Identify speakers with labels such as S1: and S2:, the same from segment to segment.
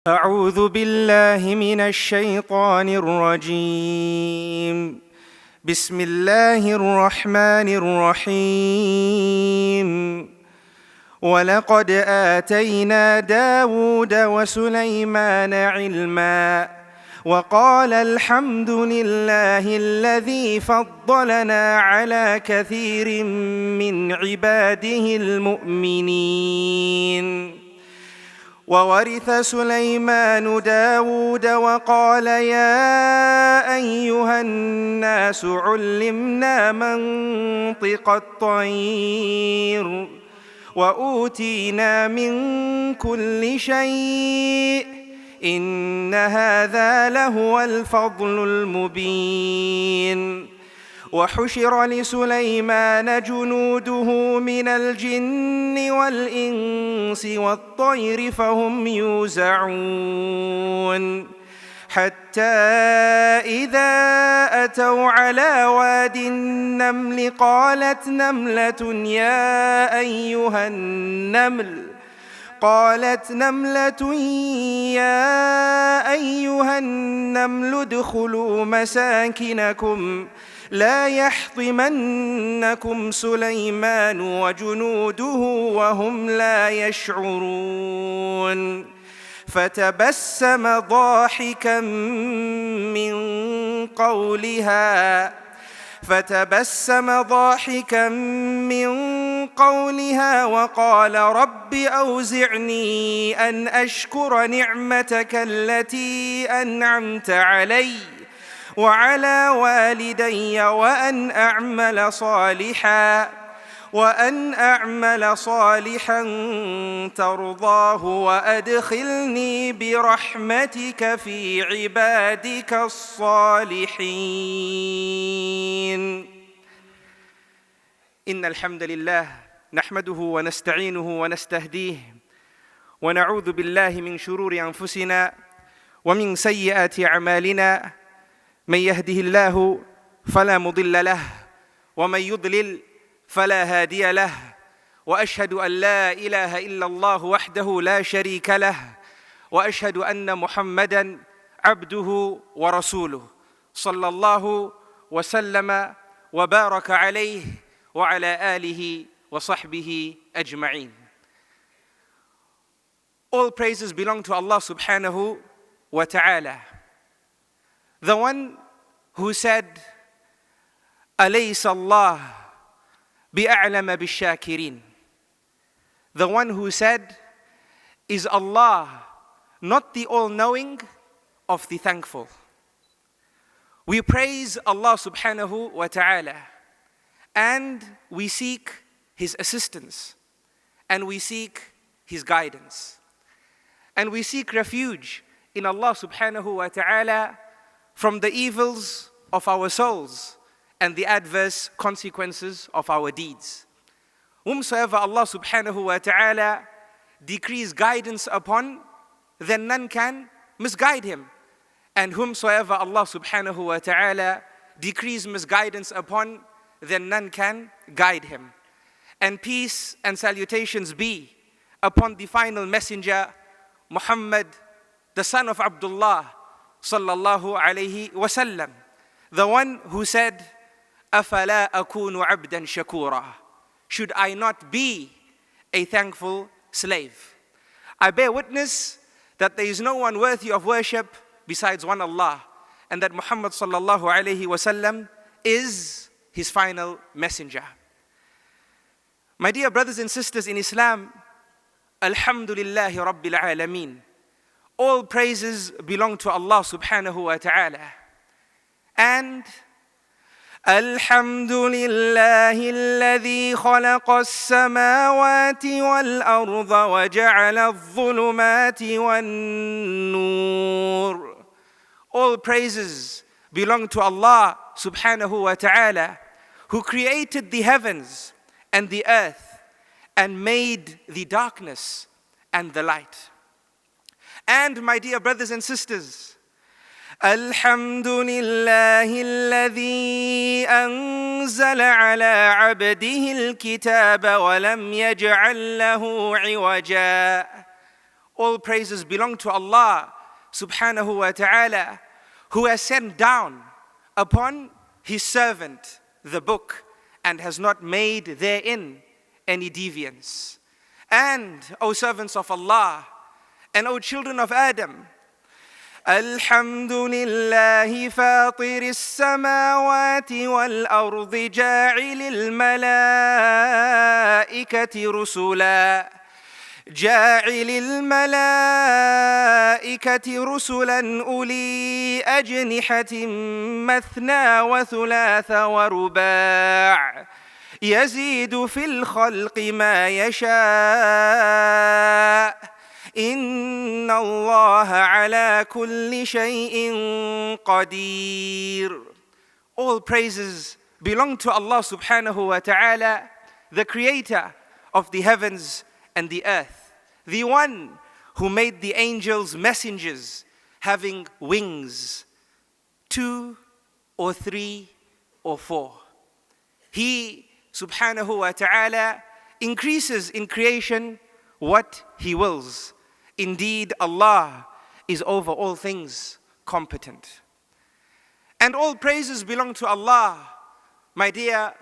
S1: أعوذ بالله من الشيطان الرجيم. بسم الله الرحمن الرحيم. ولقد آتينا داود وسليمان علما وقال الحمد لله الذي فضلنا على كثير من عباده المؤمنين. وورث سليمان داود وقال يا أيها الناس علمنا منطق الطير وأوتينا من كل شيء إن هذا لهو الفضل المبين. وحشر لسليمان جنوده من الجن والإنس والطير فهم يوزعون حتى إذا أتوا على واد النمل قالت نملة يا أيها النمل ادخلوا مساكنكم لا يحطمنكم سليمان وجنوده وهم لا يشعرون. فتبسم ضاحكا من قولها وقال رب أوزعني أن أشكر نعمتك التي أنعمت علي وعلى والدي وأن أعمل صالحا ترضاه وأدخلني برحمتك في عبادك الصالحين. إن الحمد لله نحمده ونستعينه ونستهديه ونعوذ بالله من شرور أنفسنا ومن سيئات أعمالنا. من يهده الله فلا مضل له ومن يضلل فلا هادي له. وأشهد أن لا إله إلا الله وحده لا شريك له وأشهد أن محمدًا عبده ورسوله صلى الله وسلم وبارك عليه وعلى آله وصحبه أجمعين. All praises belong to Allah subhanahu wa ta'ala, the one who said, alaihi bi'a'lama bishakirin. The one who said, is Allah not the all-knowing of the thankful? We praise Allah subhanahu wa ta'ala and we seek His assistance and we seek His guidance and we seek refuge in Allah subhanahu wa ta'ala from the evils of our souls and the adverse consequences of our deeds. Whomsoever Allah subhanahu wa ta'ala decrees guidance upon, then none can misguide him. And whomsoever Allah subhanahu wa ta'ala decrees misguidance upon, then none can guide him. And peace and salutations be upon the final messenger, Muhammad, the son of Abdullah, sallallahu, alaihi, wasallam, the one who said, أَفَلَا أَكُونُ عَبْدًا شَكُورًا. Should I not be a thankful slave? I bear witness that there is no one worthy of worship besides one Allah, and that Muhammad sallallahu alaihi wasallam is his final messenger. My dear brothers and sisters in Islam, alhamdulillah rabbil alameen. All praises belong to Allah subhanahu wa ta'ala. And alhamdulillah alladhi khalaqa as-samawati wal-arda wa ja'ala adh-dhulumati wan-nur. All praises belong to Allah subhanahu wa ta'ala, who created the heavens and the earth and made the darkness and the light. And my dear brothers and sisters, alhamdulillah alladhi anzala ala abdihi al-kitaba wa lam yaj'al lahu 'iwaja. All praises belong to Allah subhanahu wa ta'ala, who has sent down upon His servant the book and has not made therein any deviance. And, O servants of Allah, and O children of Adam, alhamdulillah fatir as-samawati wal-ardi ja'ilil malaikati rusula جاعل الملائكة رسلا أولي أجنحة مثنى وثلاث ورباع يزيد في الخلق ما يشاء إن الله على كل شيء قدير. All praises belong to Allah subhanahu wa ta'ala, the creator of the heavens and the earth, the one who made the angels messengers having wings, 2 or 3 or 4. He, subhanahu wa ta'ala, increases in creation what He wills. Indeed, Allah is over all things competent. And all praises belong to Allah, my dear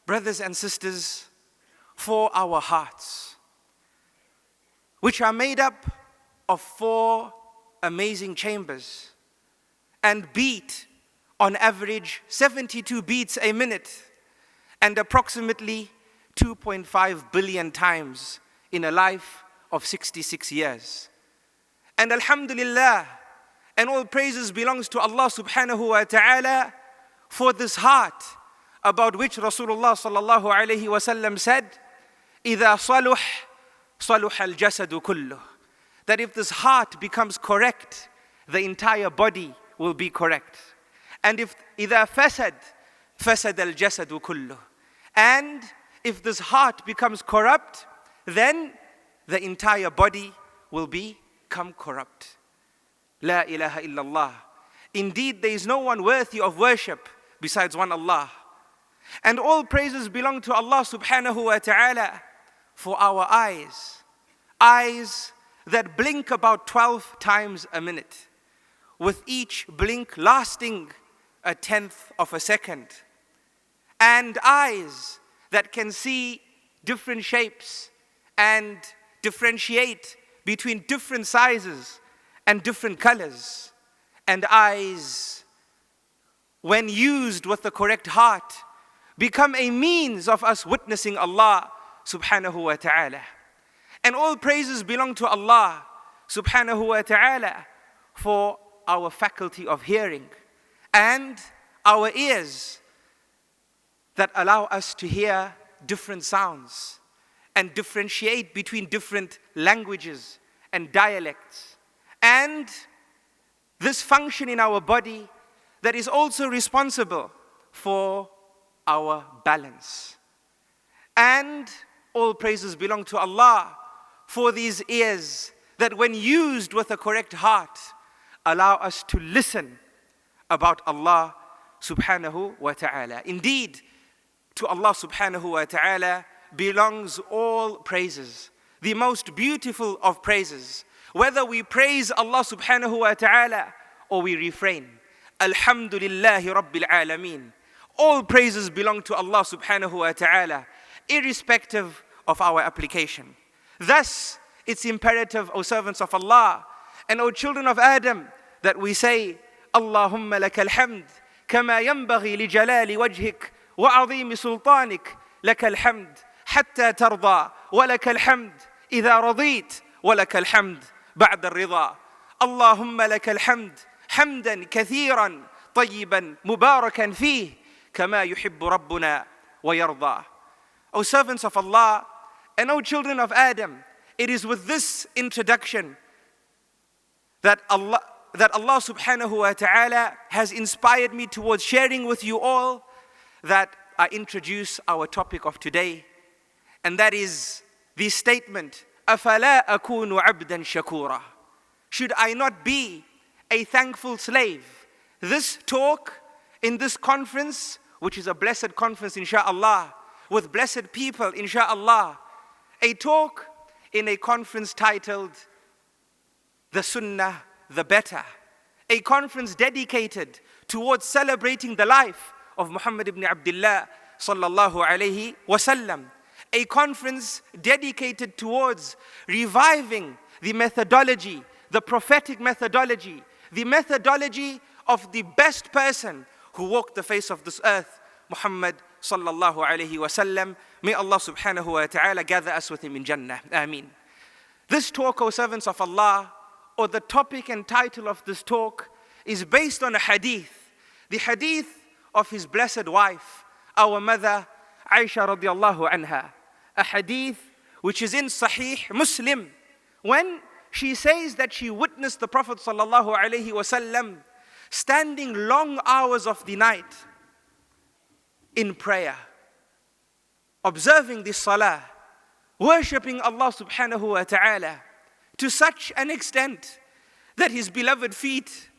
S1: brothers and sisters, for our hearts, which are made up of 4 amazing chambers and beat on average 72 beats a minute and approximately 2.5 billion times in a life of 66 years. And alhamdulillah, and all praises belongs to Allah subhanahu wa ta'ala for this heart about which rasulullah sallallahu, alaihi, wasallam said, إِذَا صَلُحْ صَلُحَ الْجَسَدُ كُلُّهُ. That if this heart becomes correct, the entire body will be correct. And if إِذَا فَسَدْ فَسَدَ الْجَسَدُ كُلُّهُ. And if this heart becomes corrupt, then the entire body will become corrupt. La ilaha illallah. Indeed, there is no one worthy of worship besides one Allah. And all praises belong to Allah subhanahu wa ta'ala for our eyes. Eyes that blink about 12 times a minute, with each blink lasting 1/10 of a second. And eyes that can see different shapes and differentiate between different sizes and different colors. And eyes, when used with the correct heart, become a means of us witnessing Allah subhanahu wa ta'ala. And all praises belong to Allah subhanahu wa ta'ala for our faculty of hearing and our ears that allow us to hear different sounds and differentiate between different languages and dialects. And this function in our body that is also responsible for our balance. And all praises belong to Allah for these ears that, when used with a correct heart, allow us to listen about Allah subhanahu wa ta'ala. Indeed, to Allah subhanahu wa ta'ala belongs all praises, the most beautiful of praises. Whether we praise Allah subhanahu wa ta'ala or we refrain. Alhamdulillahi rabbil alameen. All praises belong to Allah subhanahu wa ta'ala, irrespective of our application. Thus, it's imperative, O servants of Allah and O children of Adam, that we say, Allahumma lakal hamd, kama yanbaghi li jalali wajhik wa azimi sultanik, lakal hamd, hatta tarda, wa lakal hamd, idha radit, wa lakal hamd, ba'da al-rida. Allahumma lakal hamd, hamdan kathiran, tayyiban, mubarakan fih, kama yuhibbu rabbuna wa yarda. O servants of Allah and O children of Adam, it is with this introduction that Allah subhanahu wa ta'ala has inspired me towards sharing with you all that I introduce our topic of today. And that is the statement, أَفَلَا أَكُونُ عَبْدًا شَكُورًا. Should I not be a thankful slave? This talk in this conference, which is a blessed conference insha'Allah, with blessed people insha'Allah, a talk in a conference titled the sunnah, the better. A conference dedicated towards celebrating the life of Muhammad ibn Abdullah, sallallahu, alaihi, wasallam. A conference dedicated towards reviving the methodology, the prophetic methodology, the methodology of the best person who walked the face of this earth, Muhammad sallallahu alaihi wasallam. May Allah subhanahu wa ta'ala gather us with him in Jannah. Ameen. This talk, O servants of Allah, or the topic and title of this talk, is based on a hadith. The hadith of his blessed wife, our mother, Aishah radhiAllahu anha. A hadith which is in saheeh Muslim, when she says that she witnessed the Prophet sallallahu alaihi wasallam standing long hours of the night in prayer, observing the salah, worshipping Allah subhanahu wa ta'ala to such an extent that his beloved feet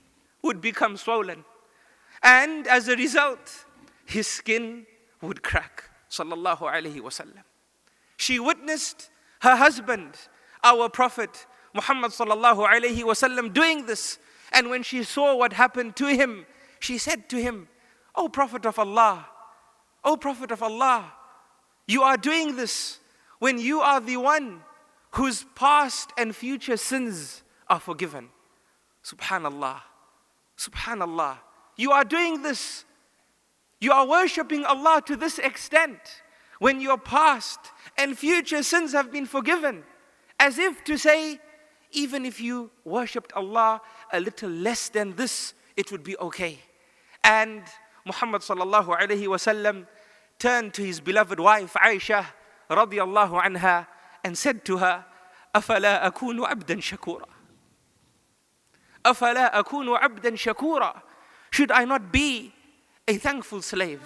S1: would become swollen. And as a result, his skin would crack. Sallallahu alaihi wasallam. She witnessed her husband, our Prophet Muhammad sallallahu alaihi wasallam, doing this. And when she saw what happened to him, she said to him, "O Prophet of Allah, O Prophet of Allah, you are doing this when you are the one whose past and future sins are forgiven." Subhanallah. Subhanallah. You are doing this. You are worshipping Allah to this extent when your past and future sins have been forgiven. As if to say, even if you worshipped Allah a little less than this, it would be okay. And Muhammad sallallahu alaihi wasallam turned to his beloved wife Aishah radhiAllahu anha and said to her, "Afala akunu abdan shakura? Afala akunu abdan shakura? Should I not be a thankful slave?